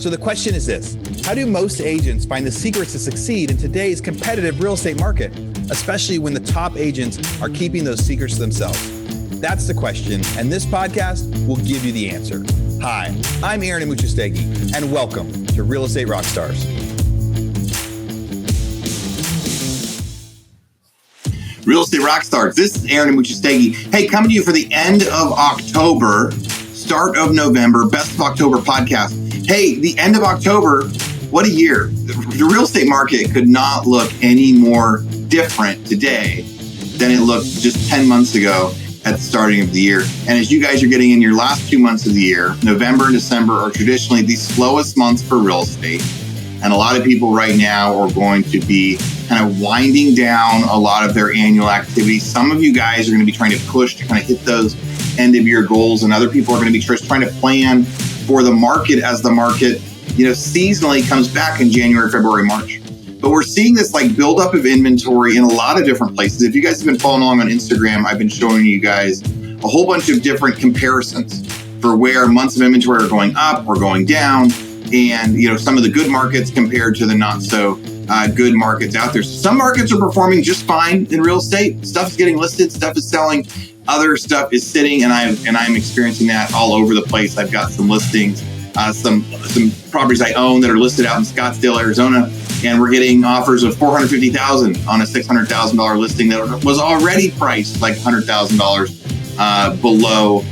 So the question is this: how do most agents find the secrets to succeed in today's competitive real estate market, especially when the top agents are keeping those secrets to themselves? That's the question, and this podcast will give you the answer. Hi, I'm Aaron Amuchastegui, and welcome to Real Estate Rockstars. Real Estate Rockstars. This is Aaron Amuchastegui. Hey, coming to you for the end of October, start of November, Best of October podcast. Hey, the end of October, what a year. The real estate market could not look any more different today than it looked just 10 months ago at the starting of the year. And as you guys are getting in your last 2 months of the year, November and December are traditionally the slowest months for real estate. And a lot of people right now are going to be kind of winding down a lot of their annual activities. Some of you guys are going to be trying to push to kind of hit those end of year goals, and other people are going to be just trying to plan for the market as the market, seasonally comes back in January, February, March. But we're seeing this like buildup of inventory in a lot of different places. If you guys have been following along on Instagram, I've been showing you guys a whole bunch of different comparisons for where months of inventory are going up or going down, and some of the good markets compared to the not so good markets out there. So some markets are performing just fine in real estate. Stuff is getting listed, stuff is selling, other stuff is sitting, and I'm experiencing that all over the place. I've got some listings, some properties I own that are listed out in Scottsdale, Arizona, and we're getting offers of $450,000 on a $600,000 listing that was already priced like $100,000 below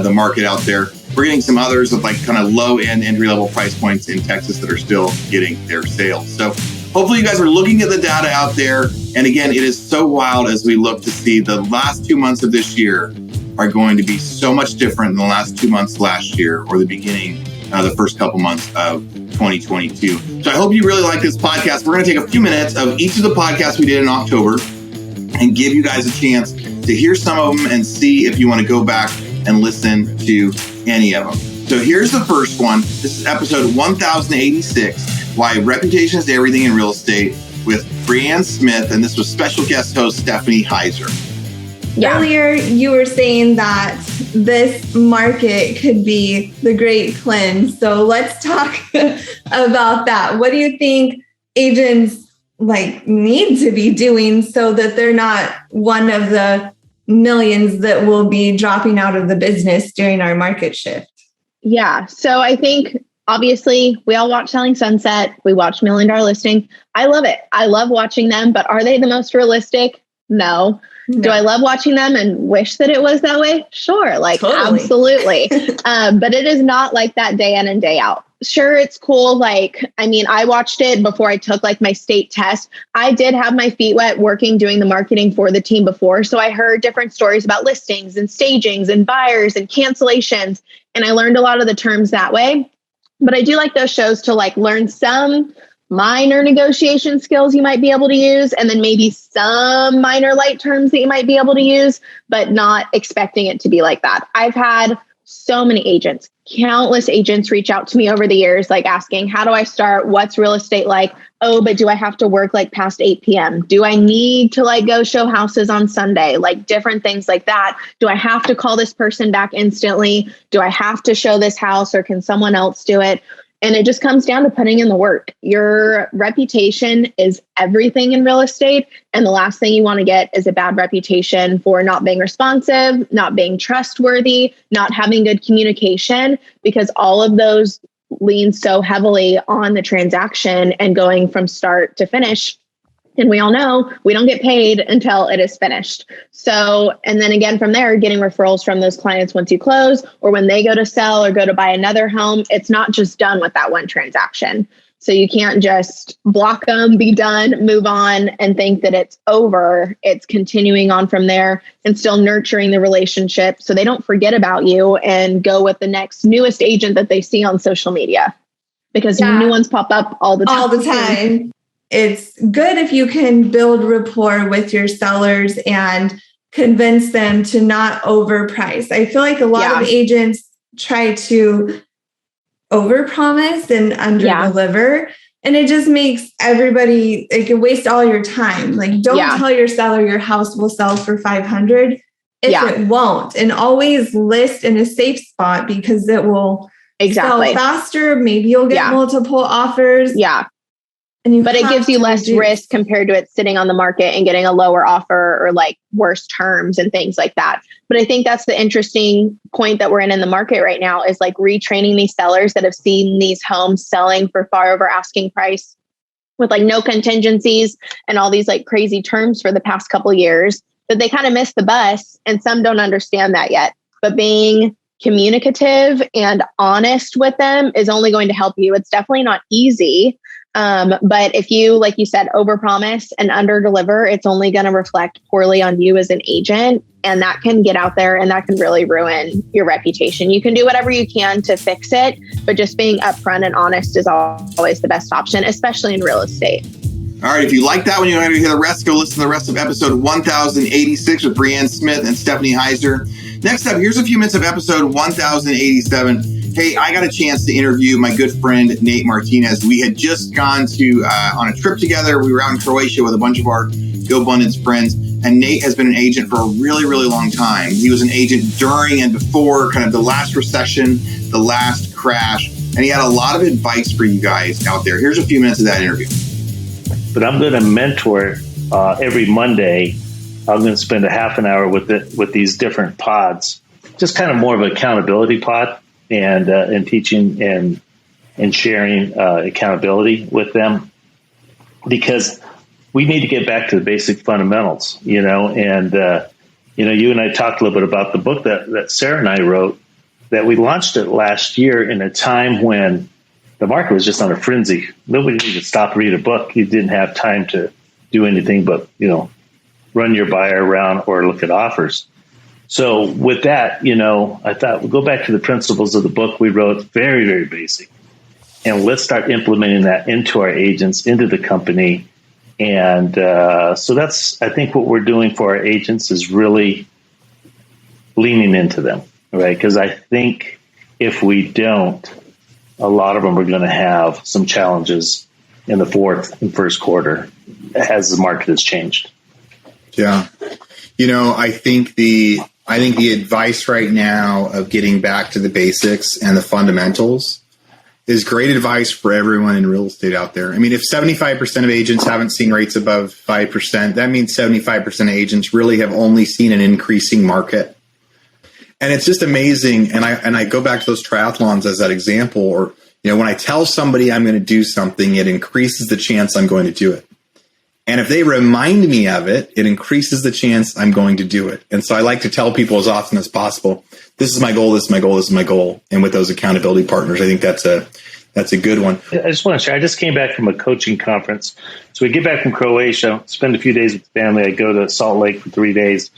the market out there. We're getting some others of like kind of low end entry level price points in Texas that are still getting their sales. So hopefully you guys are looking at the data out there. And again, it is so wild as we look to see the last 2 months of this year are going to be so much different than the last 2 months last year or the beginning, the first couple months of 2022. So I hope you really like this podcast. We're going to take a few minutes of each of the podcasts we did in October and give you guys a chance to hear some of them and see if you want to go back and listen to any of them. So here's the first one. This is episode 1086, Why Reputation is Everything in Real Estate, with Brianne Smith, and this was special guest host Stephanie Heiser. Yeah. Earlier, you were saying that this market could be the great cleanse. So let's talk about that. What do you think agents need to be doing so that they're not one of the millions that will be dropping out of the business during our market shift? Yeah. So I think obviously we all watch Selling Sunset. We watch $1 Million Listing. I love it. I love watching them, but are they the most realistic? No. Do I love watching them and wish that it was that way? Sure. Totally. Absolutely. But it is not like that day in and day out. Sure, it's cool. I watched it before I took my state test. I did have my feet wet working, doing the marketing for the team before. So I heard different stories about listings and stagings and buyers and cancellations. And I learned a lot of the terms that way. But I do like those shows to learn some minor negotiation skills you might be able to use, and then maybe some minor light terms that you might be able to use, but not expecting it to be like that. I've had so many agents, countless agents reach out to me over the years, asking, how do I start? What's real estate like? Oh, but do I have to work past 8 p.m.? Do I need to go show houses on Sunday? Different things like that. Do I have to call this person back instantly? Do I have to show this house, or can someone else do it? And it just comes down to putting in the work. Your reputation is everything in real estate. And the last thing you want to get is a bad reputation for not being responsive, not being trustworthy, not having good communication, because all of those lean so heavily on the transaction and going from start to finish. And we all know we don't get paid until it is finished. So, and then again, from there, getting referrals from those clients once you close, or when they go to sell or go to buy another home, it's not just done with that one transaction. So you can't just block them, be done, move on, and think that it's over. It's continuing on from there and still nurturing the relationship so they don't forget about you and go with the next newest agent that they see on social media, because new ones pop up all the time. It's good if you can build rapport with your sellers and convince them to not overprice. I feel like a lot of agents try to overpromise and underdeliver, and it just makes everybody, it can waste all your time. Don't tell your seller your house will sell for $500 if it won't, and always list in a safe spot, because it will Exactly. sell faster. Maybe you'll get multiple offers. Yeah. But it gives you less risk compared to it sitting on the market and getting a lower offer or like worse terms and things like that. But I think that's the interesting point that we're in the market right now is like retraining these sellers that have seen these homes selling for far over asking price with like no contingencies and all these like crazy terms for the past couple of years, that they kind of missed the bus, and some don't understand that yet. But being communicative and honest with them is only going to help you. It's definitely not easy. But if you, like you said, overpromise and underdeliver, it's only going to reflect poorly on you as an agent. And that can get out there and that can really ruin your reputation. You can do whatever you can to fix it, but just being upfront and honest is always the best option, especially in real estate. All right, if you like that one, you're going to hear the rest, go listen to the rest of episode 1086 with Brianne Smith and Stephanie Heiser. Next up, here's a few minutes of episode 1087. Hey, I got a chance to interview my good friend, Nate Martinez. We had just gone to on a trip together. We were out in Croatia with a bunch of our Go Abundance friends. And Nate has been an agent for a really, really long time. He was an agent during and before kind of the last recession, the last crash. And he had a lot of advice for you guys out there. Here's a few minutes of that interview. But I'm going to mentor every Monday. I'm going to spend a half an hour with these different pods, just kind of more of an accountability pod, and teaching and sharing accountability with them, because we need to get back to the basic fundamentals, you know. And you and I talked a little bit about the book that Sarah and I wrote, that we launched it last year in a time when the market was just on a frenzy. Nobody needed to stop and read a book. You didn't have time to do anything but, run your buyer around or look at offers. So with that, I thought we'll go back to the principles of the book we wrote, very, very basic. And let's start implementing that into our agents, into the company. And so that's, I think, what we're doing for our agents is really leaning into them, right? Because I think if we don't, a lot of them are going to have some challenges in the fourth and first quarter as the market has changed. Yeah. I think the advice right now of getting back to the basics and the fundamentals is great advice for everyone in real estate out there. I mean, if 75% of agents haven't seen rates above 5%, that means 75% of agents really have only seen an increasing market. And it's just amazing. And I go back to those triathlons as that example, or, when I tell somebody I'm going to do something, it increases the chance I'm going to do it. And if they remind me of it, it increases the chance I'm going to do it. And so I like to tell people as often as possible, this is my goal, this is my goal, this is my goal. And with those accountability partners, I think that's a good one. I just want to share, I just came back from a coaching conference. So we get back from Croatia, spend a few days with the family. I go to Salt Lake for 3 days.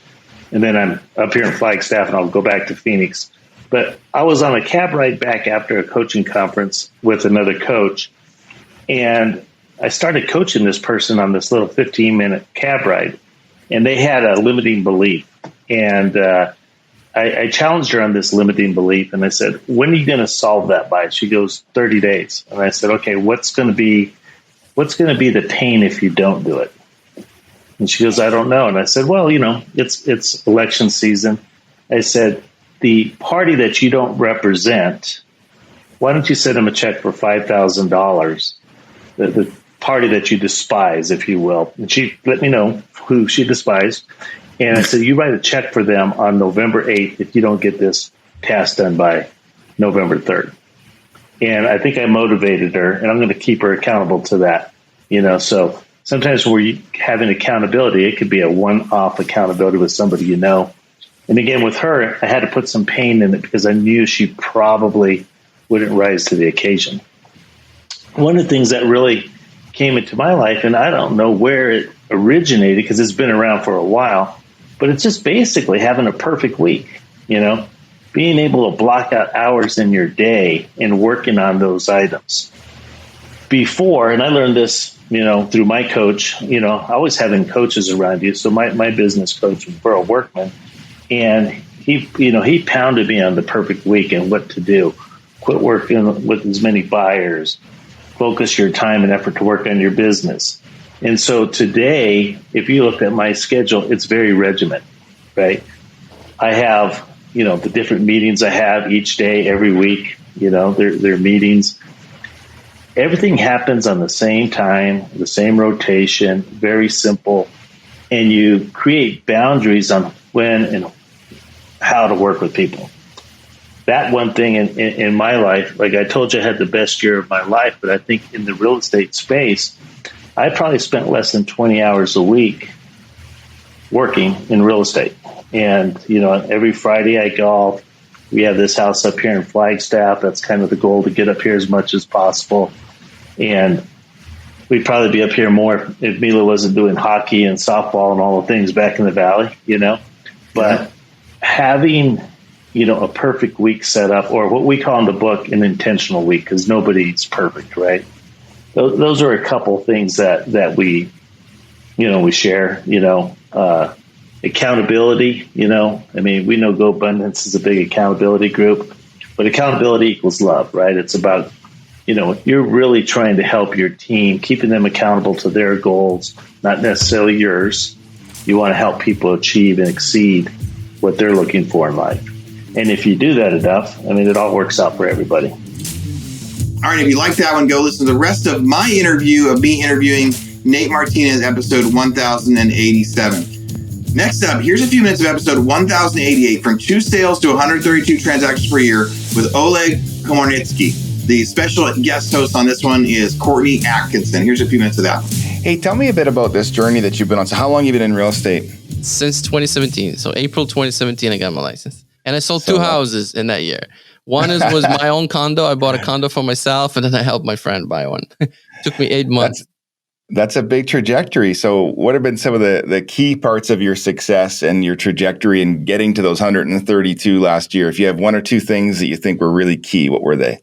And then I'm up here in Flagstaff, and I'll go back to Phoenix. But I was on a cab ride back after a coaching conference with another coach. And I started coaching this person on this little 15-minute cab ride. And they had a limiting belief. And I challenged her on this limiting belief. And I said, when are you going to solve that by? She goes, 30 days. And I said, okay, what's going to be the pain if you don't do it? And she goes, I don't know. And I said, well, it's election season. I said, the party that you don't represent, why don't you send them a check for $5,000? The party that you despise, if you will. And she let me know who she despised. And I said, you write a check for them on November 8th if you don't get this task done by November 3rd. And I think I motivated her, and I'm going to keep her accountable to that. So sometimes when we're having accountability, it could be a one-off accountability with somebody And again, with her, I had to put some pain in it because I knew she probably wouldn't rise to the occasion. One of the things that really came into my life, and I don't know where it originated because it's been around for a while, but it's just basically having a perfect week, being able to block out hours in your day and working on those items. Before, and I learned this, through my coach, always having coaches around you. So my business coach was Burl Workman, and he pounded me on the perfect week and what to do. Quit working with as many buyers. Focus your time and effort to work on your business. And so today, if you look at my schedule, it's very regimented, right? I have, the different meetings I have each day, every week. their meetings. Everything happens on the same time, the same rotation, very simple. And you create boundaries on when and how to work with people. That one thing in my life, like I told you, I had the best year of my life, but I think in the real estate space, I probably spent less than 20 hours a week working in real estate. And, every Friday I golf. We have this house up here in Flagstaff. That's kind of the goal, to get up here as much as possible. And we'd probably be up here more if Mila wasn't doing hockey and softball and all the things back in the Valley, But having, a perfect week set up, or what we call in the book an intentional week, because nobody's perfect, right? Those are a couple things that we, we share, accountability, we know Go Abundance is a big accountability group, but accountability equals love, right? It's about, you're really trying to help your team, keeping them accountable to their goals, not necessarily yours. You want to help people achieve and exceed what they're looking for in life. And if you do that enough, it all works out for everybody. All right, if you like that one, go listen to the rest of my interview of me interviewing Nate Martinez, episode 1087. Next up, here's a few minutes of episode 1088, from 2 sales to 132 transactions per year, with Oleg Korninsky. The special guest host on this one is Courtney Atkinson. Here's a few minutes of that. Hey, tell me a bit about this journey that you've been on. So how long have you been in real estate? Since 2017. So April 2017, I got my license. And I sold 2 houses in that year. One was my own condo. I bought a condo for myself, and then I helped my friend buy one. Took me 8 months. That's a big trajectory. So what have been some of the key parts of your success and your trajectory in getting to those 132 last year? If you have 1 or 2 things that you think were really key, what were they?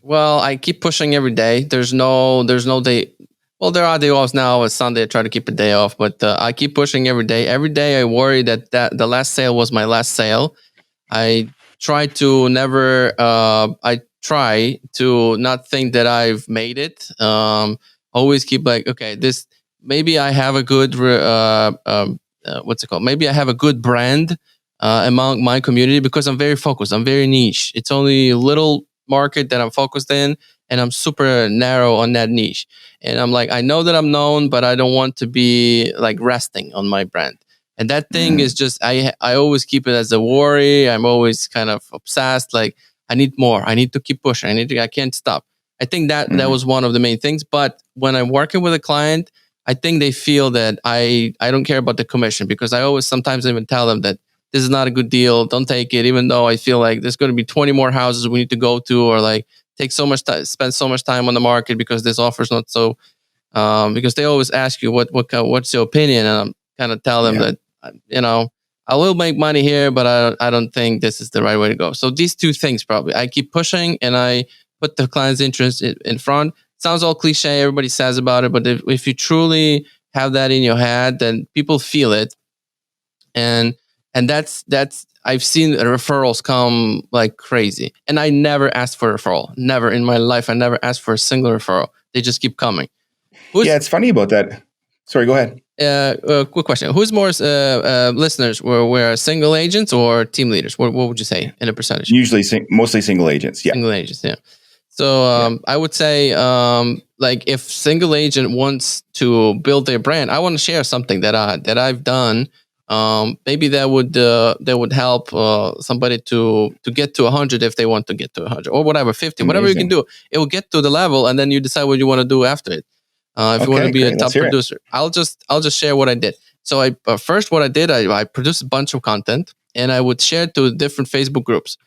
Well, I keep pushing every day. There's no day. Well, there are day offs now. It's Sunday. I try to keep a day off, but I keep pushing every day. Every day I worry that the last sale was my last sale. I try to not think that I've made it. Always keep like, okay, this, maybe I have a good, Maybe I have a good brand among my community, because I'm very focused. I'm very niche. It's only a little market that I'm focused in, and I'm super narrow on that niche. And I'm like, I know that I'm known, but I don't want to be like resting on my brand. And that thing is just, I always keep it as a worry. I'm always kind of obsessed. Like, I need more. I need to keep pushing. I can't stop. I think that was one of the main things. But when I'm working with a client, I think they feel that I don't care about the commission, because I always sometimes even tell them that this is not a good deal. Don't take it, even though I feel like there's going to be 20 more houses we need to go to, or like take so much time, spend so much time on the market because this offer's not so. Because they always ask you what's your opinion, and I'm kind of tell them that I will make money here, but I don't think this is the right way to go. So these 2 things probably I keep pushing, and I put the client's interest in front. Sounds all cliche, everybody says about it, but if you truly have that in your head, then people feel it. And that's I've seen referrals come like crazy. And I never asked for a referral. Never in my life. I never asked for a single referral. They just keep coming. It's funny about that. Sorry, go ahead. Quick question. Who's more listeners were single agents or team leaders? What would you say in a percentage? Usually, mostly single agents. Yeah. Single agents, yeah. So I would say, like, if single agent wants to build their brand, I want to share something that I've done. Maybe that would help somebody to get to 100 if they want to get to 100, or whatever, 50, whatever you can do. It will get to the level, and then you decide what you want to do after it. If you want to be a top producer, I'll just share what I did. So what I did, I produced a bunch of content, and I would share it to different Facebook groups.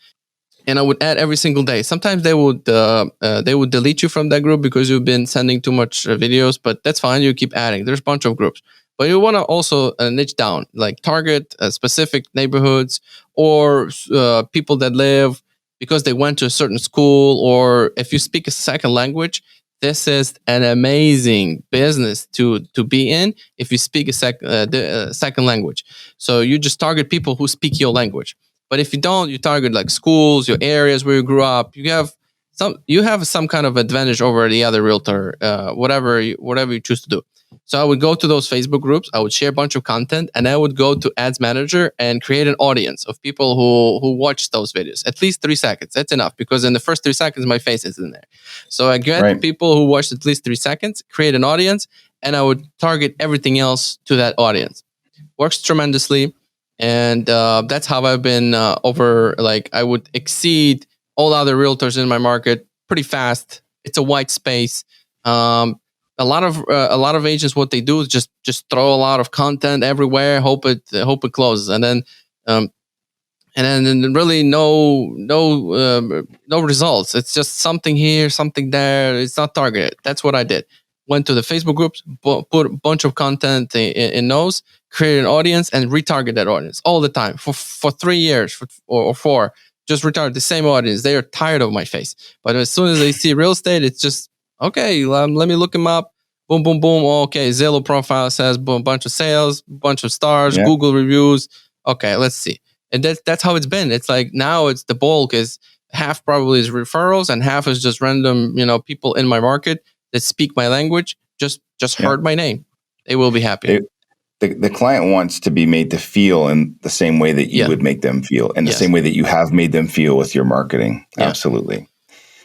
And I would add every single day. Sometimes they would delete you from that group because you've been sending too much videos, but that's fine. You keep adding. There's a bunch of groups, but you want to also niche down, like target specific neighborhoods or people that live because they went to a certain school, or if you speak a second language, this is an amazing business to be in if you speak a second language. So you just target people who speak your language. But if you don't, you target like schools, your areas where you grew up. You have some kind of advantage over the other realtor, whatever you choose to do. So I would go to those Facebook groups, I would share a bunch of content, and I would go to Ads Manager and create an audience of people who watch those videos. At least 3 seconds. That's enough, because in the first 3 seconds, my face is in there. So I get people who watched at least 3 seconds, create an audience, and I would target everything else to that audience. Works tremendously. And that's how I've been I would exceed all other realtors in my market pretty fast. It's a white space. A lot of agents, what they do is just throw a lot of content everywhere, hope it closes, and then really no results. It's just something here, something there. It's not targeted. That's what I did. Went to the Facebook groups, put a bunch of content in those, create an audience, and retarget that audience all the time for 3 years or 4. Just retarget the same audience. They are tired of my face. But as soon as they see real estate, it's just, okay, let me look them up. Boom, boom, boom. Okay, Zillow profile says boom, bunch of sales, bunch of stars, Google reviews. Okay, let's see. And that's how it's been. It's like now it's the bulk is half probably is referrals and half is just random, people in my market that speak my language, just heard my name. They will be happy. The client wants to be made to feel in the same way that you would make them feel, and the same way that you have made them feel with your marketing. Yeah. Absolutely.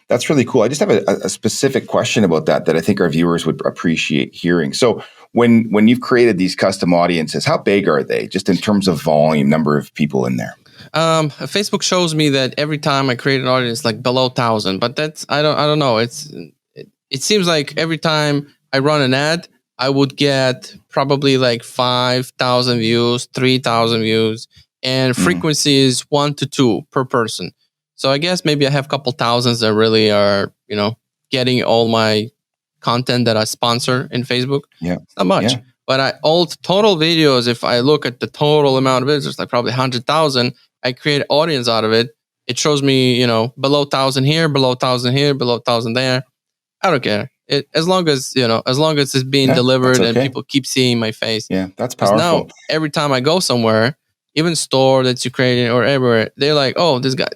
That's really cool. I just have a specific question about that I think our viewers would appreciate hearing. So when you've created these custom audiences, how big are they just in terms of volume, number of people in there? Facebook shows me that every time I create an audience, like below 1,000, but that's, I don't know. It seems like every time I run an ad, I would get probably like 5,000 views, 3,000 views, and frequency is 1 to 2 per person. So I guess maybe I have a couple thousands that really are, getting all my content that I sponsor in Facebook. Yeah, it's not much, but all total videos. If I look at the total amount of visitors, like probably 100,000, I create an audience out of it. It shows me, below 1,000 here, below 1,000 here, below 1,000 there. I don't care. As long as it's being delivered and people keep seeing my face. Yeah, that's powerful. Now, every time I go somewhere, even store that you created or everywhere, they're like, oh, this guy.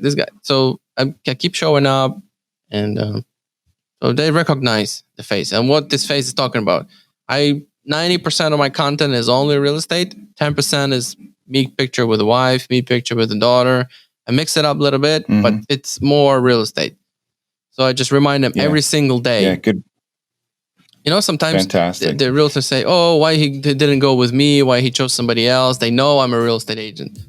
So I keep showing up, and so they recognize the face and what this face is talking about. 90% of my content is only real estate. 10% is me picture with a wife, me picture with a daughter. I mix it up a little bit, but it's more real estate. So I just remind them every single day. Yeah, good. Sometimes the realtors say, oh, why he didn't go with me, why he chose somebody else. They know I'm a real estate agent.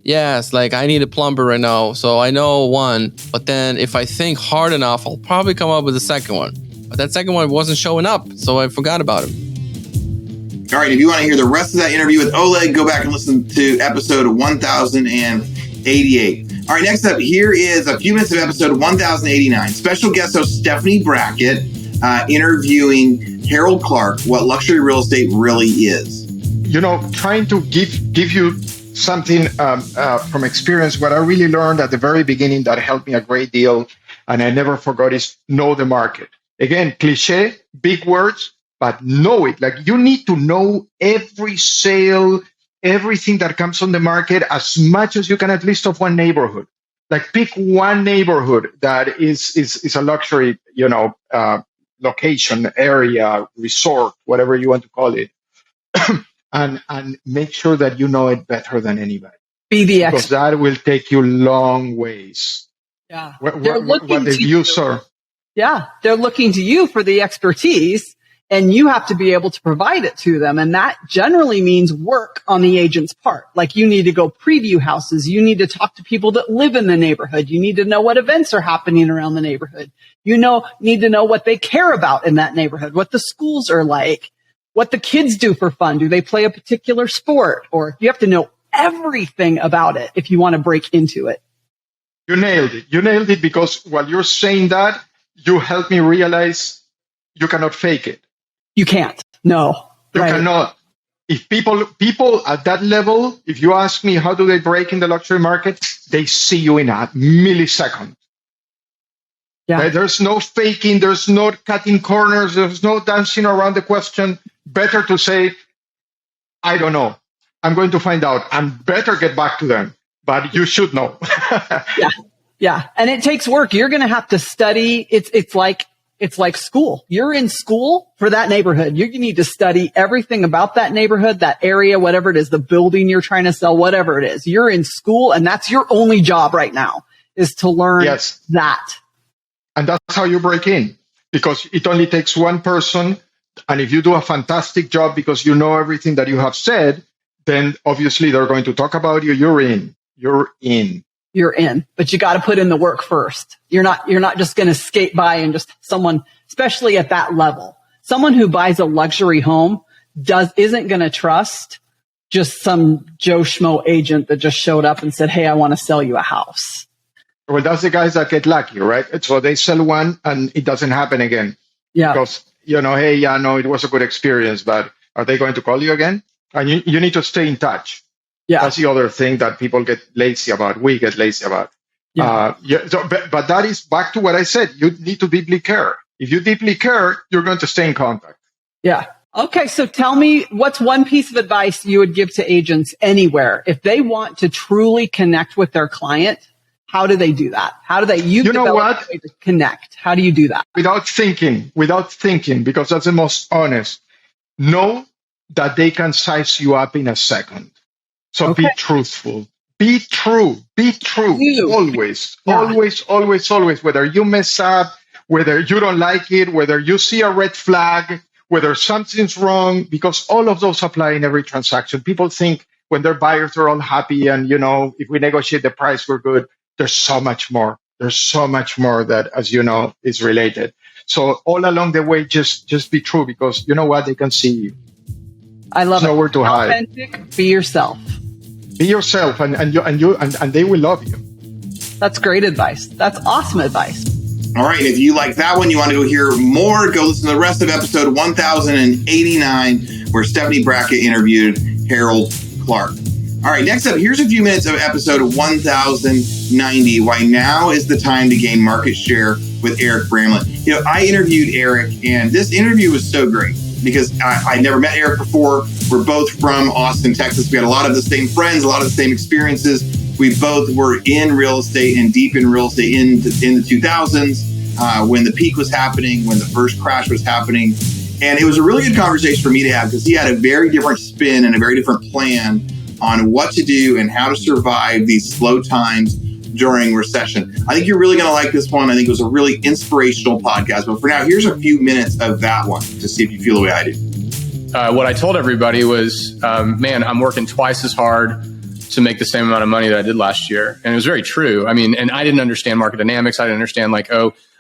Yes, like I need a plumber right now. So I know one, but then if I think hard enough, I'll probably come up with a second one. But that second one wasn't showing up, so I forgot about him. All right, if you want to hear the rest of that interview with Oleg, go back and listen to episode 1088. All right, next up, here is a few minutes of episode 1089. Special guest host Stephanie Brackett interviewing Harold Clark, what luxury real estate really is. Trying to give you something from experience, what I really learned at the very beginning that helped me a great deal, and I never forgot, is know the market. Again, cliche, big words, but know it. Like you need to know every sale, everything that comes on the market as much as you can, at least of one neighborhood. Like pick one neighborhood that is a luxury, location, area, resort, whatever you want to call it, and make sure that you know it better than anybody. Be the expert. Because that will take you long ways. Yeah, what the views are. Yeah, they're looking to you for the expertise, and you have to be able to provide it to them. And that generally means work on the agent's part. Like you need to go preview houses. You need to talk to people that live in the neighborhood. You need to know what events are happening around the neighborhood. Need to know what they care about in that neighborhood, what the schools are like, what the kids do for fun. Do they play a particular sport? Or you have to know everything about it if you want to break into it. You nailed it. You nailed it, because while you're saying that, you helped me realize you cannot fake it. You can't. No. You cannot. If people at that level, if you ask me how do they break in the luxury market, they see you in a millisecond. Yeah. There's no faking. There's no cutting corners. There's no dancing around the question. Better to say, I don't know. I'm going to find out, and better get back to them. But you should know. Yeah. And it takes work. You're going to have to study. It's like It's like school. You're in school for that neighborhood. You need to study everything about that neighborhood, that area, whatever it is, the building you're trying to sell, whatever it is. You're in school, and that's your only job right now, is to learn that. And that's how you break in, because it only takes one person. And if you do a fantastic job because you know everything that you have said, then obviously they're going to talk about you. You're in. But you got to put in the work first. You're not just going to skate by and just someone, especially at that level, someone who buys a luxury home isn't going to trust just some Joe Schmo agent that just showed up and said, "Hey, I want to sell you a house." Well, that's the guys that get lucky, right? So they sell one and it doesn't happen again. Yeah. Because, hey, yeah, no, it was a good experience, but are they going to call you again? And you need to stay in touch. Yeah. That's the other thing that people get lazy about. We get lazy about. Yeah. But that is back to what I said. You need to deeply care. If you deeply care, you're going to stay in contact. Yeah. Okay. So tell me, what's one piece of advice you would give to agents anywhere? If they want to truly connect with their client, how do they do that? How do they, you know what? To connect. How do you do that? Without thinking, because that's the most honest. Know that they can size you up in a second. So be truthful. Be true. Always. Yeah. Always. Whether you mess up, whether you don't like it, whether you see a red flag, whether something's wrong, because all of those apply in every transaction. People think when their buyers are all happy and, if we negotiate the price, we're good. There's so much more. That, as you know, is related. So all along the way, just be true, because you know what? They can see you. I love There's nowhere to hide. Authentic. Be yourself. Be yourself, and they will love you. That's great advice. That's awesome advice. All right. If you like that one, you want to go hear more, go listen to the rest of episode 1089, where Stephanie Brackett interviewed Harold Clark. All right. Next up, here's a few minutes of episode 1090, why now is the time to gain market share with Eric Bramlett. I interviewed Eric, and this interview was so great because I never met Eric before. We're both from Austin, Texas. We had a lot of the same friends, a lot of the same experiences. We both were in real estate and deep in real estate in the 2000s when the peak was happening, when the first crash was happening. And it was a really good conversation for me to have because he had a very different spin and a very different plan on what to do and how to survive these slow times during recession. I think you're really going to like this one. I think it was a really inspirational podcast. But for now, here's a few minutes of that one to see if you feel the way I do. What I told everybody was, man, I'm working twice as hard to make the same amount of money that I did last year. And it was very true. I mean, and I didn't understand market dynamics. I didn't understand what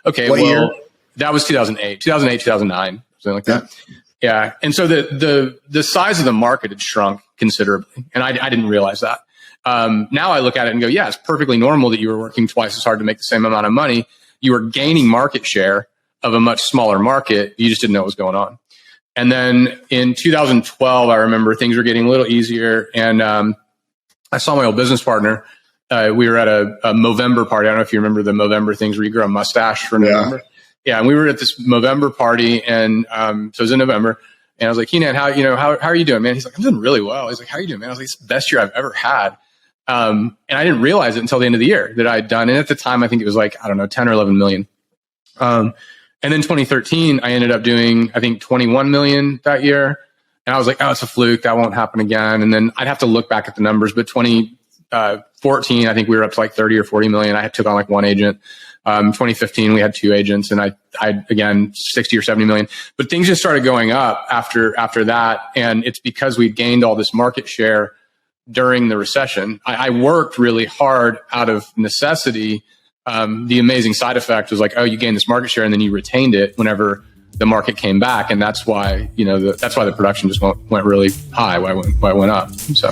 year? That was 2008, 2009, something like that. Yeah. And so the size of the market had shrunk considerably. And I didn't realize that. Now I look at it and go, yeah, it's perfectly normal that you were working twice as hard to make the same amount of money. You were gaining market share of a much smaller market. You just didn't know what was going on. And then in 2012, I remember things were getting a little easier. And I saw my old business partner. We were at a Movember party. I don't know if you remember the Movember things where you grow a mustache for November. Yeah. And we were at this Movember party. And so it was in November. And I was like, Keenan, how are you doing, man? He's like, I'm doing really well. He's like, how are you doing, man? I was like, it's the best year I've ever had. And I didn't realize it until the end of the year that I'd done. And at the time, I think it was like, I don't know, 10 or 11 million. And then 2013, I ended up doing, I think 21 million that year. And I was like, oh, it's a fluke. That won't happen again. And then I'd have to look back at the numbers. But 2014, I think we were up to like 30 or 40 million. I took on like one agent. 2015, we had two agents, and I again, 60 or 70 million. But things just started going up after that. And it's because we gained all this market share during the recession. I worked really hard out of necessity. The amazing side effect was like, oh, you gained this market share and then you retained it whenever the market came back. And that's why, that's why the production just went really high, why it went up. So.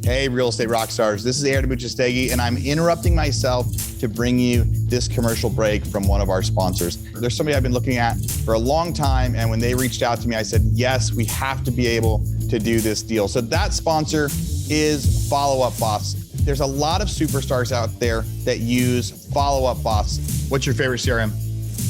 Hey, real estate rock stars. This is Aaron Buchestegui, and I'm interrupting myself to bring you this commercial break from one of our sponsors. There's somebody I've been looking at for a long time, and when they reached out to me, I said, yes, we have to be able to do this deal. So that sponsor is Follow Up Boss. There's a lot of superstars out there that use Follow Up Boss. What's your favorite CRM?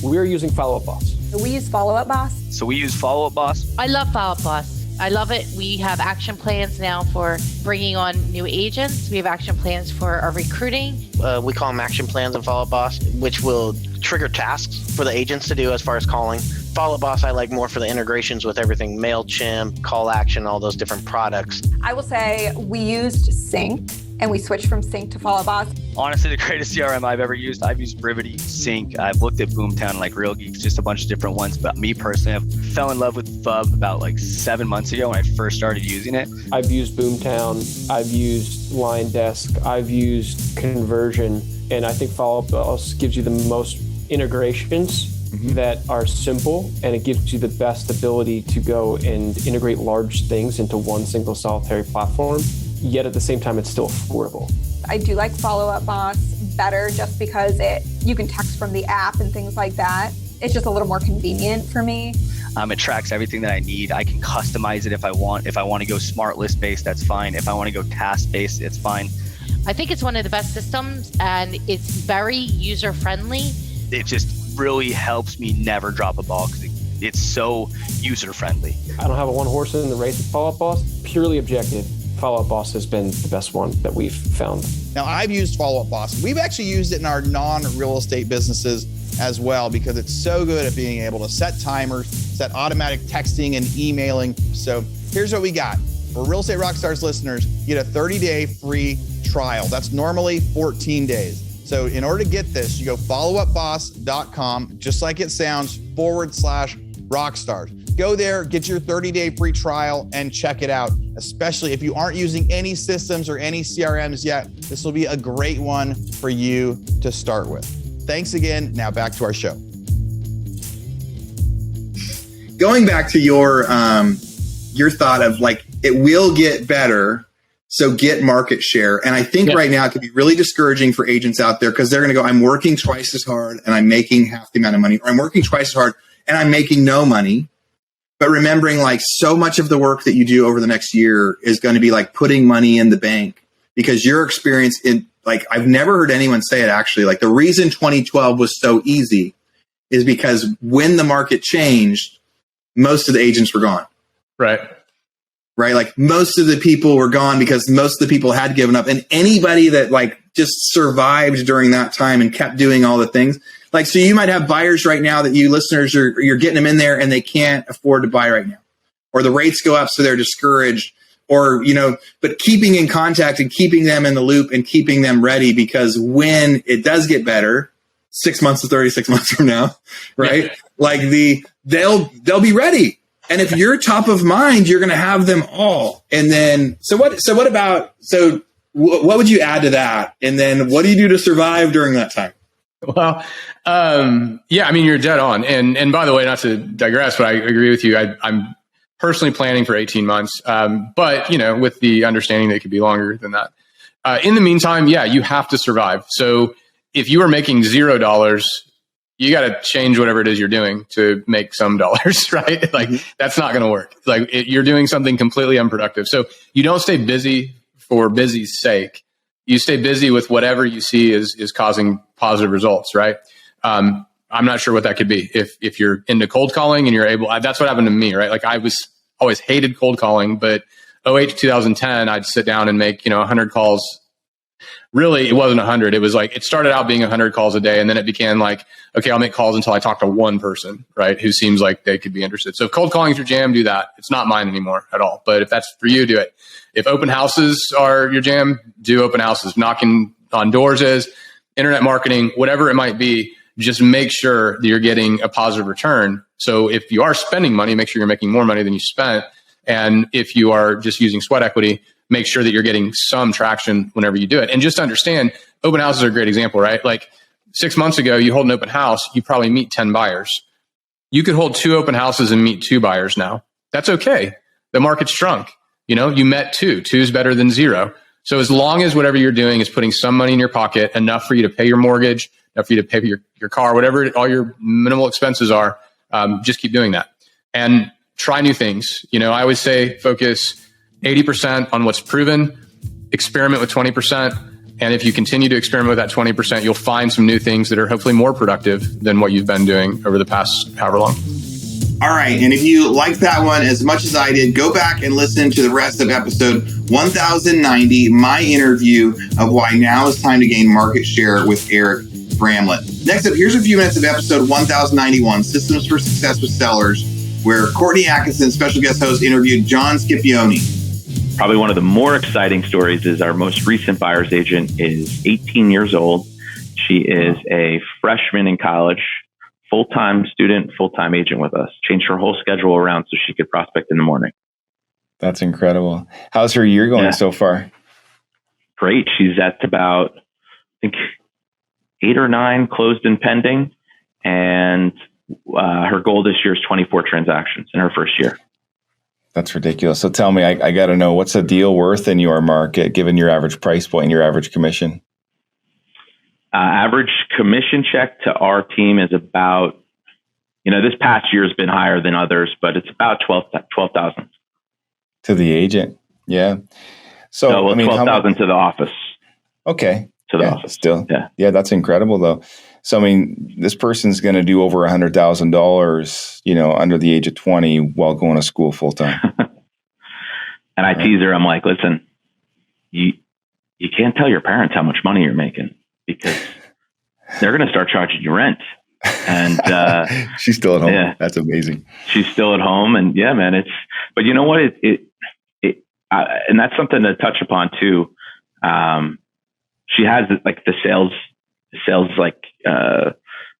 We're using Follow Up Boss. We use Follow Up Boss. So we use Follow Up Boss. I love Follow Up Boss. I love it. We have action plans now for bringing on new agents. We have action plans for our recruiting. We call them action plans in Follow Up Boss, which will trigger tasks for the agents to do as far as calling. Follow Up Boss, I like more for the integrations with everything, MailChimp, Call Action, all those different products. I will say we used Sync and we switched from Sync to Follow Up Boss. Honestly, the greatest CRM I've ever used. I've used Brivity, Sync. I've looked at Boomtown, like Real Geeks, just a bunch of different ones. But me personally, I fell in love with Fub about like 7 months ago when I first started using it. I've used Boomtown. I've used Line Desk. I've used Conversion. And I think Follow Up Boss gives you the most integrations that are simple, and it gives you the best ability to go and integrate large things into one single solitary platform, yet at the same time it's still affordable. I do like Follow Up Boss better just because you can text from the app and things like that. It's just a little more convenient for me. It tracks everything that I need. I can customize it if I want. If I want to go smart list based, that's fine. If I want to go task based, it's fine. I think it's one of the best systems, and it's very user friendly. It just really helps me never drop a ball because it's so user friendly. I don't have a one horse in the race with Follow Up Boss. Purely objective, Follow Up Boss has been the best one that we've found. Now, I've used Follow Up Boss. We've actually used it in our non-real estate businesses as well because it's so good at being able to set timers, set automatic texting and emailing. So here's what we got. For Real Estate Rockstars listeners, you get a 30-day free trial. That's normally 14 days. So in order to get this, you go followupboss.com, just like it sounds, /Rockstars. Go there, get your 30-day free trial and check it out. Especially if you aren't using any systems or any CRMs yet, this will be a great one for you to start with. Thanks again. Now back to our show. Going back to your thought of like, it will get better. So get market share. And I think right now it could be really discouraging for agents out there because they're going to go, I'm working twice as hard and I'm making half the amount of money, or I'm working twice as hard and I'm making no money. But remembering like so much of the work that you do over the next year is going to be like putting money in the bank, because your experience in like, I've never heard anyone say it actually. Like the reason 2012 was so easy is because when the market changed, most of the agents were gone. Right. Like most of the people were gone because most of the people had given up, and anybody that like just survived during that time and kept doing all the things. Like, so you might have buyers right now that you listeners you're getting them in there and they can't afford to buy right now, or the rates go up. So they're discouraged, or, but keeping in contact and keeping them in the loop and keeping them ready, because when it does get better, 6 months to 36 months from now, right? Yeah. Like they'll be ready. And if you're top of mind, you're going to have them all. And then, what would you add to that? And then what do you do to survive during that time? Well, yeah, I mean, you're dead on. And by the way, not to digress, but I agree with you. I'm personally planning for 18 months. But with the understanding that it could be longer than that. In the meantime, yeah, you have to survive. So if you are making $0, you got to change whatever it is you're doing to make some dollars, right? Like that's not going to work. Like you're doing something completely unproductive. So you don't stay busy for busy's sake. You stay busy with whatever you see is causing positive results, right? I'm not sure what that could be. If you're into cold calling and you're able, that's what happened to me, right? Like I was always hated cold calling, but 2008 to 2010, I'd sit down and make, 100 calls. Really, it wasn't 100. It was like, it started out being 100 calls a day. And then it became like, okay, I'll make calls until I talk to one person, right? Who seems like they could be interested. So if cold calling is your jam, do that. It's not mine anymore at all. But if that's for you, do it. If open houses are your jam, do open houses. Knocking on doors is, internet marketing, whatever it might be, just make sure that you're getting a positive return. So if you are spending money, make sure you're making more money than you spent. And if you are just using sweat equity, make sure that you're getting some traction whenever you do it. And just understand, open houses are a great example, right? Like 6 months ago, you hold an open house, you probably meet 10 buyers. You could hold 2 open houses and meet 2 buyers now. That's okay. The market's shrunk. You met 2. 2 is better than 0. So as long as whatever you're doing is putting some money in your pocket, enough for you to pay your mortgage, enough for you to pay your car, whatever all your minimal expenses are, just keep doing that. And try new things. I always say focus 80% on what's proven, experiment with 20%. And if you continue to experiment with that 20%, you'll find some new things that are hopefully more productive than what you've been doing over the past however long. All right. And if you liked that one as much as I did, go back and listen to the rest of episode 1090, my interview of why now is time to gain market share with Eric. Bramlett. Next up, here's a few minutes of episode 1091, Systems for Success with Sellers, where Courtney Atkinson, special guest host, interviewed John Scipione. Probably one of the more exciting stories is our most recent buyer's agent is 18 years old. She is a freshman in college, full-time student, full-time agent with us. Changed her whole schedule around so she could prospect in the morning. That's incredible. How's her year going so far? Great. She's at about, I think, 8 or 9 closed and pending. And her goal this year is 24 transactions in her first year. That's ridiculous. So tell me, I got to know, what's a deal worth in your market, given your average price point and your average commission? Average commission check to our team is about, this past year has been higher than others, but it's about 12,000. To the agent. Yeah. So, no, 12,000 to the office. Okay. To the office. Still. Yeah. That's incredible though. So, this person's going to do over $100,000, under the age of 20 while going to school full time. And I tease her. I'm like, listen, you can't tell your parents how much money you're making because they're going to start charging you rent. And she's still at home. Yeah, that's amazing. She's still at home, and yeah, man, but you know what? And that's something to touch upon too. She has like the sales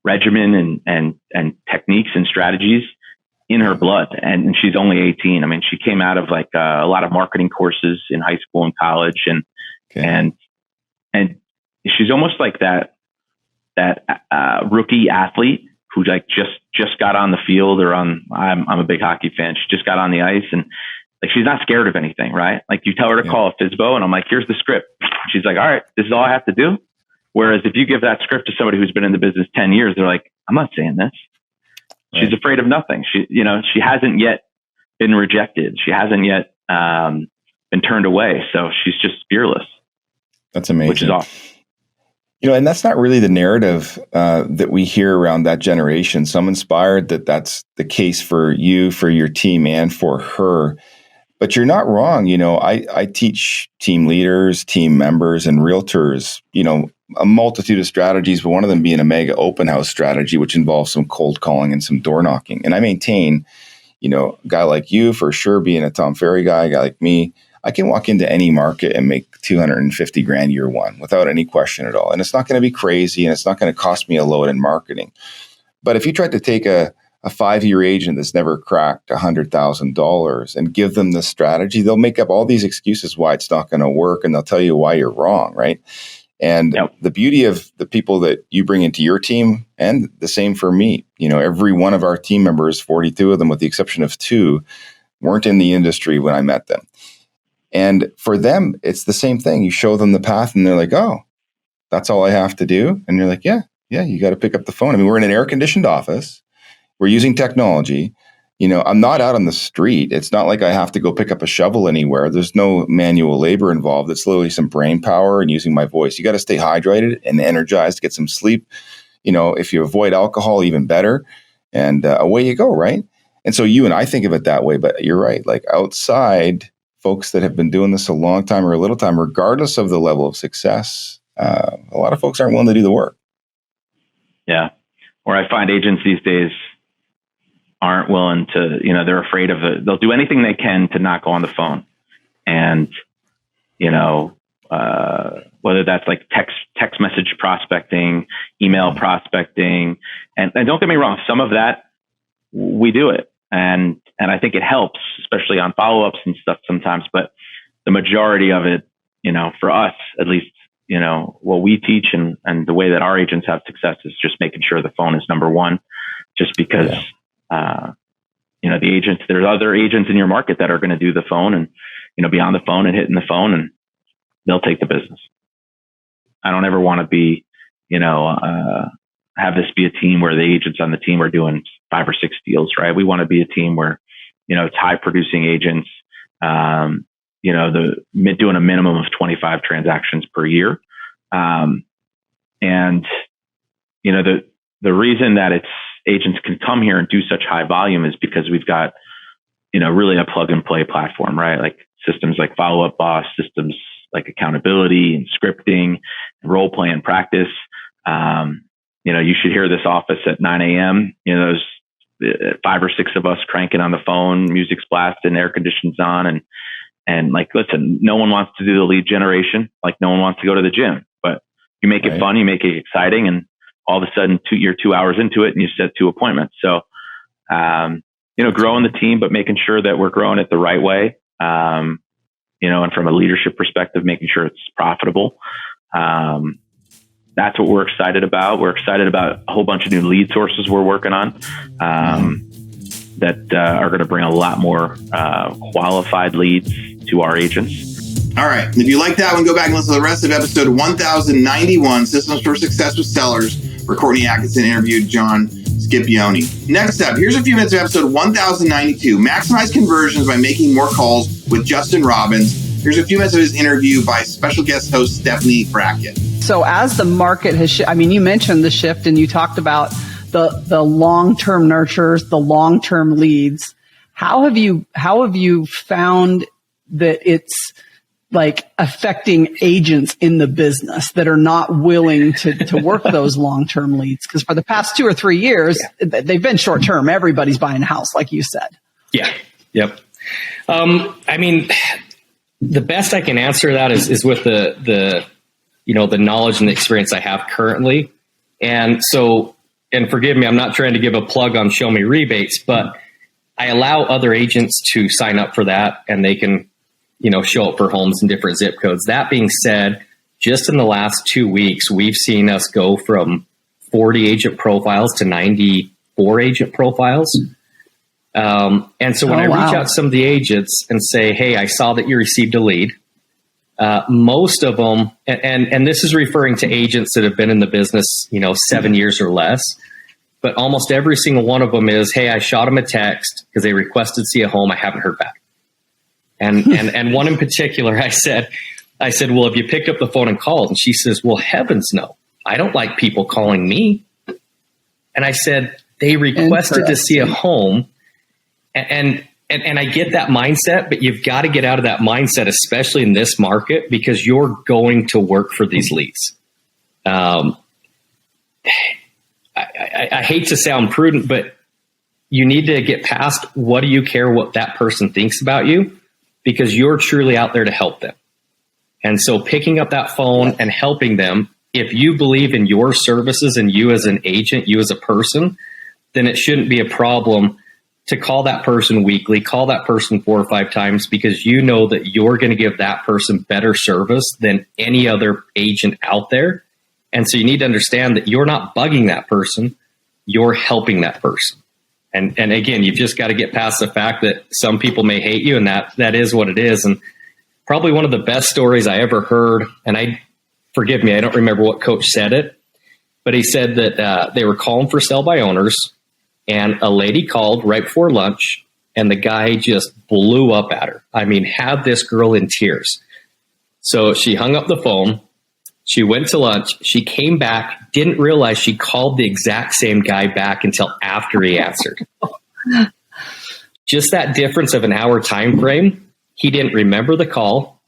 regimen and techniques and strategies in her blood. And she's only 18. She came out of like a lot of marketing courses in high school and college, and she's almost like that rookie athlete who like just got on the field or I'm a big hockey fan. She just got on the ice and like, she's not scared of anything, right? Like you tell her to call a FSBO and I'm like, here's the script. She's like, all right, this is all I have to do. Whereas if you give that script to somebody who's been in the business 10 years, they're like, I'm not saying this. Right. She's afraid of nothing. She hasn't yet been rejected. She hasn't yet been turned away. So she's just fearless. That's amazing. Which is awesome. And that's not really the narrative that we hear around that generation. So I'm inspired that that's the case for you, for your team, and for her. But you're not wrong. I teach team leaders, team members, and realtors, a multitude of strategies, but one of them being a mega open house strategy, which involves some cold calling and some door knocking. And I maintain, a guy like you, for sure, being a Tom Ferry guy, a guy like me, I can walk into any market and make $250,000 year one without any question at all. And it's not going to be crazy and it's not going to cost me a load in marketing. But if you tried to take a 5-year agent that's never cracked $100,000 and give them the strategy, they'll make up all these excuses why it's not going to work. And they'll tell you why you're wrong. Right. And the beauty of the people that you bring into your team, and the same for me, every one of our team members, 42 of them, with the exception of 2, weren't in the industry when I met them. And for them, it's the same thing. You show them the path and they're like, oh, that's all I have to do. And you're like, yeah, you got to pick up the phone. We're in an air conditioned office. We're using technology. I'm not out on the street. It's not like I have to go pick up a shovel anywhere. There's no manual labor involved. It's literally some brain power and using my voice. You got to stay hydrated and energized, get some sleep. If you avoid alcohol, even better. And away you go, right? And so you and I think of it that way, but you're right. Like outside, folks that have been doing this a long time or a little time, regardless of the level of success, a lot of folks aren't willing to do the work. Yeah. Or I find agents these days aren't willing to, they're afraid of it. They'll do anything they can to not go on the phone. And, whether that's like text message prospecting, email prospecting, and don't get me wrong, some of that we do it. And I think it helps, especially on follow-ups and stuff sometimes, but the majority of it, for us, at least, what we teach and the way that our agents have success is just making sure the phone is number one, just because, the agents, there's other agents in your market that are going to do the phone and, be on the phone and hitting the phone and they'll take the business. I don't ever want to be, have this be a team where the agents on the team are doing 5 or 6 deals, right? We want to be a team where, it's high producing agents, doing a minimum of 25 transactions per year. And the reason that agents can come here and do such high volume is because we've got, really a plug and play platform, right? Like systems like Follow Up Boss, systems like accountability and scripting and role play and practice. you should hear this office at 9 a.m. There's 5 or 6 of us cranking on the phone, music's blasting, air conditioning's on. And like, listen, no one wants to do the lead generation. Like no one wants to go to the gym, but you make it fun, you make it exciting. And all of a sudden you're 2 hours into it and you set 2 appointments. So, growing the team, but making sure that we're growing it the right way. And from a leadership perspective, making sure it's profitable. That's what we're excited about. We're excited about a whole bunch of new lead sources we're working on that are going to bring a lot more qualified leads to our agents. All right. If you like that one, go back and listen to the rest of episode 1091, Systems for Success with Sellers, where Courtney Atkinson interviewed John Scipione. Next up, here's a few minutes of episode 1092, Maximize Conversions by Making More Calls with Justin Robbins. Here's a few minutes of his interview by special guest host Stephanie Brackett. So as the market has you mentioned the shift and you talked about the long-term nurtures, the long-term leads. How have you found that it's like affecting agents in the business that are not willing to work those long-term leads? Because for the past 2 or 3 years, they've been short-term. Everybody's buying a house, like you said. Yeah. Yep. The best I can answer that is with the knowledge and the experience I have currently. And so, and forgive me, I'm not trying to give a plug on Show Me Rebates, but I allow other agents to sign up for that and they can, show up for homes in different zip codes. That being said, just in the last 2 weeks, we've seen us go from 40 agent profiles to 94 agent profiles. And so when I reach out to some of the agents and say, hey, I saw that you received a lead, most of them, and this is referring to agents that have been in the business, 7 years or less, but almost every single one of them is, hey, I shot them a text because they requested to see a home. I haven't heard back. And one in particular, I said, well, have you picked up the phone and called? And she says, well, heavens no, I don't like people calling me. And I said, they requested to see a home. And I get that mindset, but you've got to get out of that mindset, especially in this market, because you're going to work for these leads. I hate to sound prudent, but you need to get past what do you care what that person thinks about you, because you're truly out there to help them. And so picking up that phone and helping them, if you believe in your services and you as an agent, you as a person, then it shouldn't be a problem to call that person weekly, call that person 4 or 5 times, because you know that you're going to give that person better service than any other agent out there. And so you need to understand that you're not bugging that person, you're helping that person. And again, you've just got to get past the fact that some people may hate you, and that is what it is. And probably one of the best stories I ever heard, and forgive me, I don't remember what coach said it, but he said that they were calling for sell by owners, and a lady called right before lunch, and the guy just blew up at her. I mean, had this girl in tears. So she hung up the phone. She went to lunch. She came back, didn't realize she called the exact same guy back until after he answered. Just that difference of an hour time frame. He didn't remember the call,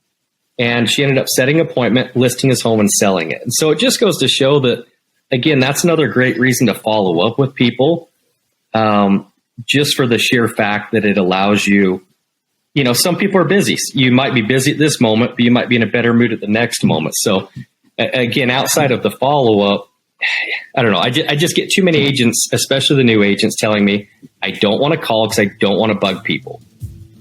and she ended up setting an appointment, listing his home, and selling it. And so it just goes to show that, again, that's another great reason to follow up with people. Just for the sheer fact that it allows you, some people are busy. You might be busy at this moment, but you might be in a better mood at the next moment. So again, outside of the follow-up, I don't know. I just get too many agents, especially the new agents, telling me I don't want to call because I don't want to bug people.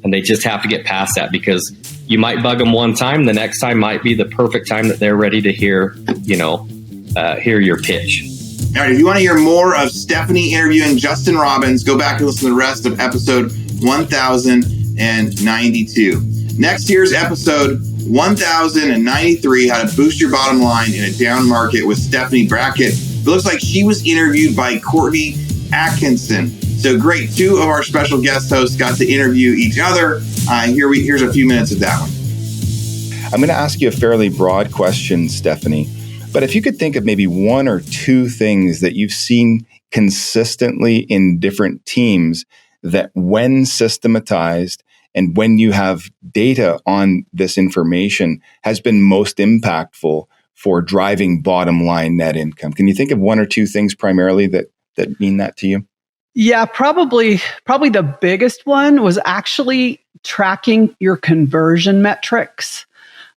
And they just have to get past that, because you might bug them one time. The next time might be the perfect time that they're ready to hear your pitch. All right, if you want to hear more of Stephanie interviewing Justin Robbins, go back and listen to the rest of episode 1092. Next year's episode 1093, How to Boost Your Bottom Line in a Down Market with Stephanie Brackett. It looks like she was interviewed by Courtney Atkinson. So great. 2 of our special guest hosts got to interview each other. Here's a few minutes of that one. I'm going to ask you a fairly broad question, Stephanie. But if you could think of maybe 1 or 2 things that you've seen consistently in different teams that when systematized and when you have data on this information has been most impactful for driving bottom line net income? Can you think of one or two things primarily that mean that to you? Yeah, probably the biggest one was actually tracking your conversion metrics.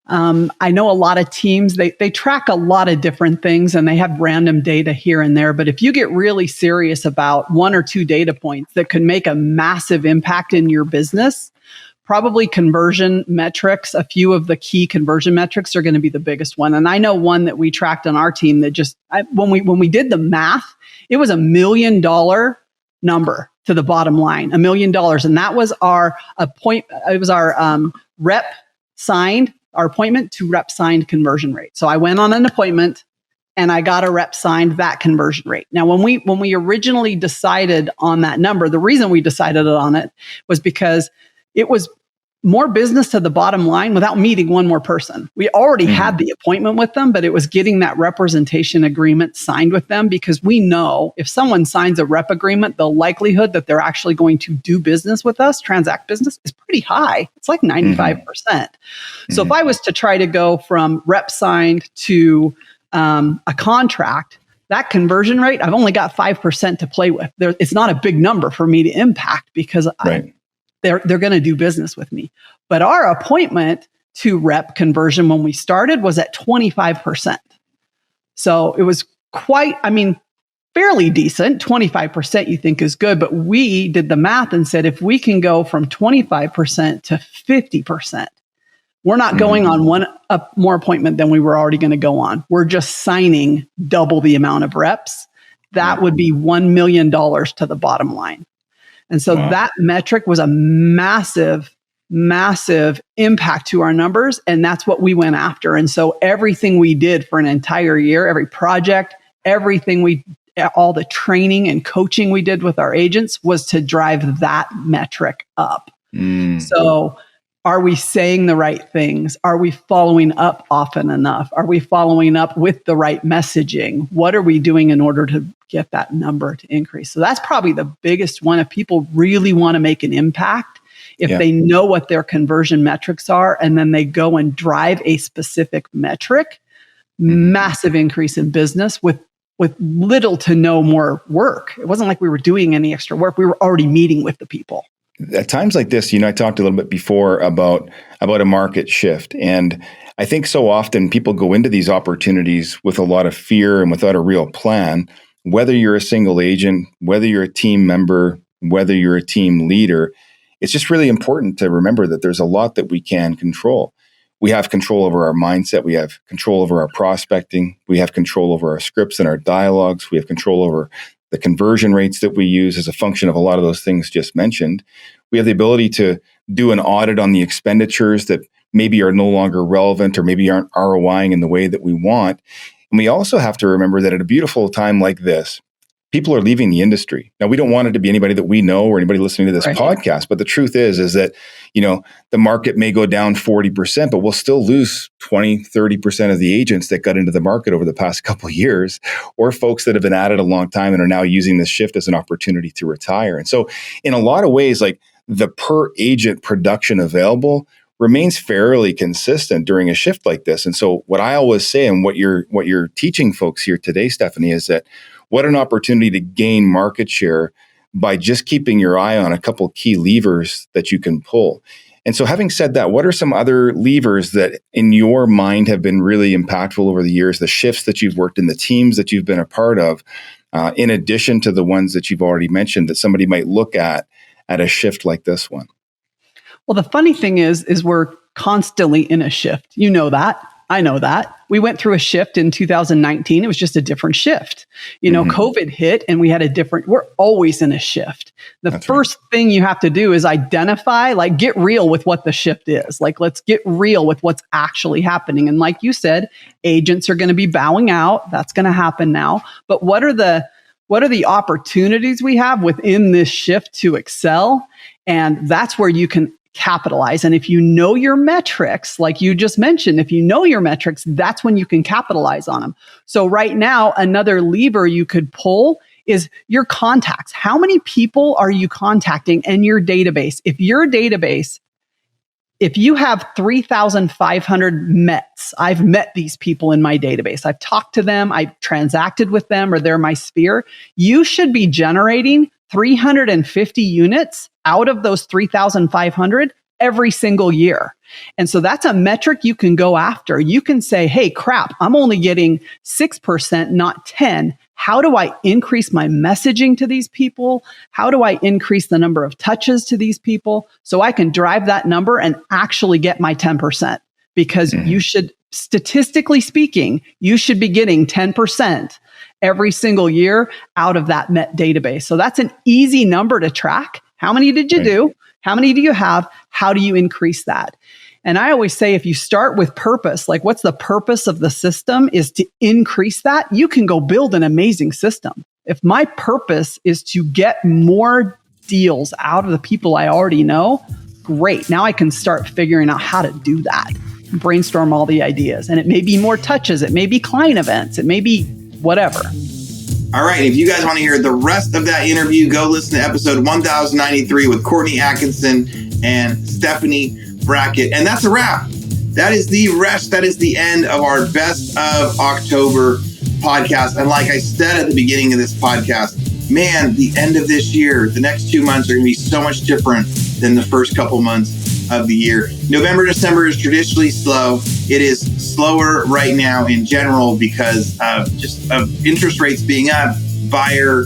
I know a lot of teams, they track a lot of different things and they have random data here and there. But if you get really serious about one or two data points that could make a massive impact in your business, probably conversion metrics, a few of the key conversion metrics are going to be the biggest one. And I know one that we tracked on our team that when we did the math, it was $1 million number to the bottom line, $1 million. And that was our rep signed, our appointment to rep signed conversion rate. So I went on an appointment and I got a rep signed that conversion rate. Now, when we originally decided on that number, the reason we decided on it was because it was more business to the bottom line without meeting one more person. We already had the appointment with them, but it was getting that representation agreement signed with them, because we know if someone signs a rep agreement, the likelihood that they're actually going to do business with us, transact business, is pretty high. It's like 95%. So if I was to try to go from rep signed to a contract, that conversion rate, I've only got 5% to play with. It's not a big number for me to impact because they're going to do business with me. But our appointment to rep conversion when we started was at 25%. So it was fairly decent. 25% you think is good, but we did the math and said, if we can go from 25% to 50%, we're not going on one more appointment than we were already going to go on. We're just signing double the amount of reps. That would be $1 million to the bottom line. And so that metric was a massive, massive impact to our numbers. And that's what we went after. And so everything we did for an entire year, every project, all the training and coaching we did with our agents was to drive that metric up. So are we saying the right things? Are we following up often enough? Are we following up with the right messaging? What are we doing in order to get that number to increase? So that's probably the biggest one. If people really want to make an impact, if they know what their conversion metrics are, and then they go and drive a specific metric, massive increase in business with little to no more work. It wasn't like we were doing any extra work. We were already meeting with the people. At times like this, I talked a little bit before about a market shift. And I think so often people go into these opportunities with a lot of fear and without a real plan, whether you're a single agent, whether you're a team member, whether you're a team leader. It's just really important to remember that there's a lot that we can control. We have control over our mindset. We have control over our prospecting. We have control over our scripts and our dialogues. We have control over the conversion rates that we use as a function of a lot of those things just mentioned. We have the ability to do an audit on the expenditures that maybe are no longer relevant or maybe aren't ROIing in the way that we want. And we also have to remember that at a beautiful time like this, people are leaving the industry. Now, we don't want it to be anybody that we know or anybody listening to this podcast, but the truth is that, the market may go down 40%, but we'll still lose 20, 30% of the agents that got into the market over the past couple of years, or folks that have been at it a long time and are now using this shift as an opportunity to retire. And so in a lot of ways, like the per agent production available remains fairly consistent during a shift like this. And so what I always say, and what you're teaching folks here today, Stephanie, is that what an opportunity to gain market share by just keeping your eye on a couple of key levers that you can pull. And so having said that, what are some other levers that in your mind have been really impactful over the years, the shifts that you've worked in, the teams that you've been a part of, in addition to the ones that you've already mentioned that somebody might look at a shift like this one? Well, the funny thing is we're constantly in a shift. You know that. I know that. We went through a shift in 2019. It was just a different shift. COVID hit and we had we're always in a shift. The first thing you have to do is identify, get real with what the shift is. Let's get real with what's actually happening. And like you said, agents are going to be bowing out. That's going to happen now. But what are the opportunities we have within this shift to excel? And that's where you can capitalize. And if you know your metrics, like you just mentioned, if you know your metrics, that's when you can capitalize on them. So right now, another lever you could pull is your contacts. How many people are you contacting in your database? If your database if you have 3,500 Mets, I've met these people in my database. I've talked to them, I've transacted with them, or they're my sphere. You should be generating 350 units out of those 3,500 every single year. And so that's a metric you can go after. You can say, hey, crap, I'm only getting 6%, not 10. How do I increase my messaging to these people? How do I increase the number of touches to these people so I can drive that number and actually get my 10%? Because you should, statistically speaking, you should be getting 10% every single year out of that Met database. So that's an easy number to track. How many did you do? How many do you have? How do you increase that? And I always say, if you start with purpose, like what's the purpose of the system is to increase that, you can go build an amazing system. If my purpose is to get more deals out of the people I already know, great. Now I can start figuring out how to do that, brainstorm all the ideas. And it may be more touches. It may be client events. It may be whatever. All right. If you guys want to hear the rest of that interview, go listen to episode 1093 with Courtney Atkinson and Stephanie Brackett. And that's a wrap. That is the rest. That is the end of our Best of October podcast. And like I said at the beginning of this podcast, man, the end of this year, the next 2 months are going to be so much different than the first couple months of the year. November, December is traditionally slow. It is slower right now in general because of just of interest rates being up. Buyer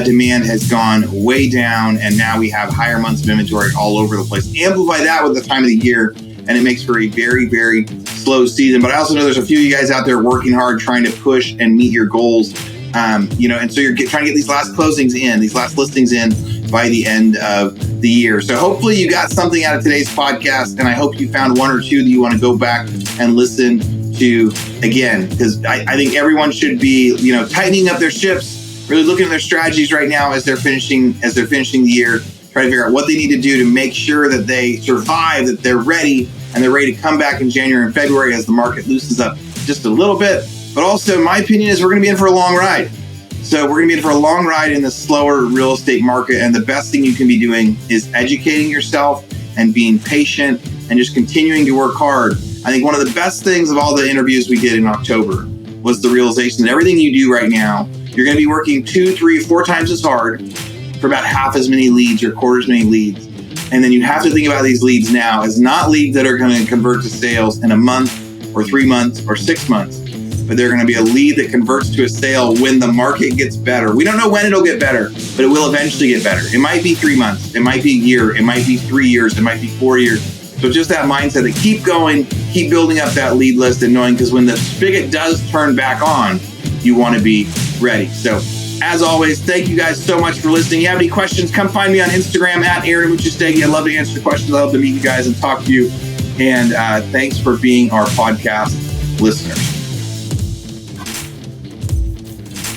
demand has gone way down, and now we have higher months of inventory all over the place. Amplify that with the time of the year, and it makes for a very, very slow season. But I also know there's a few of you guys out there working hard, trying to push and meet your goals. And so you're trying to get these last closings in, these last listings in by the end of the year. So hopefully you got something out of today's podcast, and I hope you found one or two that you want to go back and listen to again, because I think everyone should be, tightening up their ships, really looking at their strategies right now as they're finishing the year, try to figure out what they need to do to make sure that they survive, that they're ready, and they're ready to come back in January and February as the market loosens up just a little bit. But also, my opinion is we're going to be in for a long ride. So we're going to be in for a long ride in the slower real estate market. And the best thing you can be doing is educating yourself and being patient and just continuing to work hard. I think one of the best things of all the interviews we did in October was the realization that everything you do right now, you're going to be working 2, 3, 4 times as hard for about half as many leads or quarter as many leads. And then you have to think about these leads now as not leads that are going to convert to sales in a month or 3 months or 6 months, but they're going to be a lead that converts to a sale when the market gets better. We don't know when it'll get better, but it will eventually get better. It might be 3 months. It might be a year. It might be 3 years. It might be 4 years. So just that mindset to keep going, keep building up that lead list and knowing, because when the spigot does turn back on, you want to be ready. So as always, thank you guys so much for listening. If you have any questions, come find me on Instagram at Aaron Muchastegi. I'd love to answer questions. I'd love to meet you guys and talk to you. And thanks for being our podcast listeners.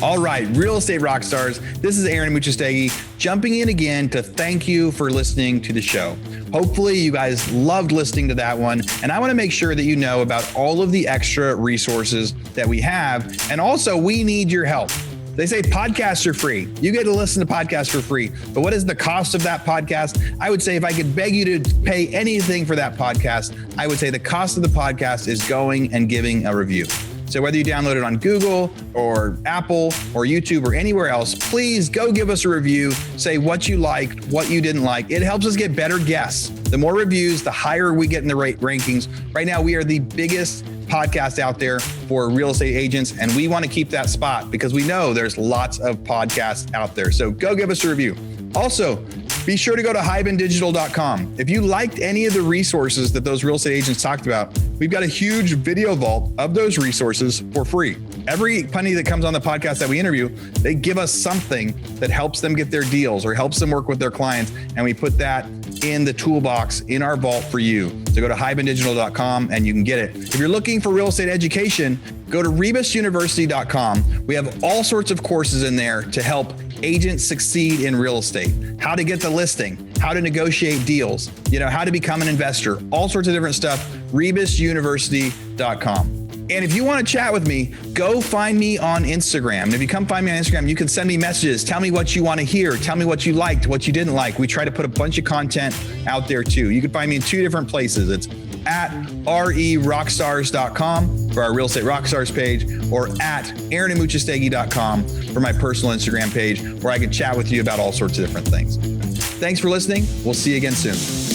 All right, real estate rock stars, this is Aaron Muchastegi jumping in again to thank you for listening to the show. Hopefully you guys loved listening to that one. And I want to make sure that you know about all of the extra resources that we have. And also, we need your help. They say podcasts are free. You get to listen to podcasts for free. But what is the cost of that podcast? I would say if I could beg you to pay anything for that podcast, I would say the cost of the podcast is going and giving a review. So whether you download it on Google or Apple or YouTube or anywhere else, please go give us a review. Say what you liked, what you didn't like. It helps us get better guests. The more reviews, the higher we get in the rankings. Right now, we are the biggest podcast out there for real estate agents, and we want to keep that spot because we know there's lots of podcasts out there. So go give us a review. Also, be sure to go to hibandigital.com. If you liked any of the resources that those real estate agents talked about, we've got a huge video vault of those resources for free. Every penny that comes on the podcast that we interview, they give us something that helps them get their deals or helps them work with their clients. And we put that in the toolbox in our vault for you. So go to hibandigital.com and you can get it. If you're looking for real estate education, go to rebusuniversity.com. We have all sorts of courses in there to help agents succeed in real estate. How to get the listing, how to negotiate deals, how to become an investor, all sorts of different stuff. rebusuniversity.com. And if you want to chat with me, go find me on Instagram. And if you come find me on Instagram, you can send me messages. Tell me what you want to hear. Tell me what you liked, what you didn't like. We try to put a bunch of content out there too. You can find me in 2 different places. It's at RERockstars.com for our Real Estate Rockstars page, or at aaronandmuchastegui.com for my personal Instagram page, where I can chat with you about all sorts of different things. Thanks for listening. We'll see you again soon.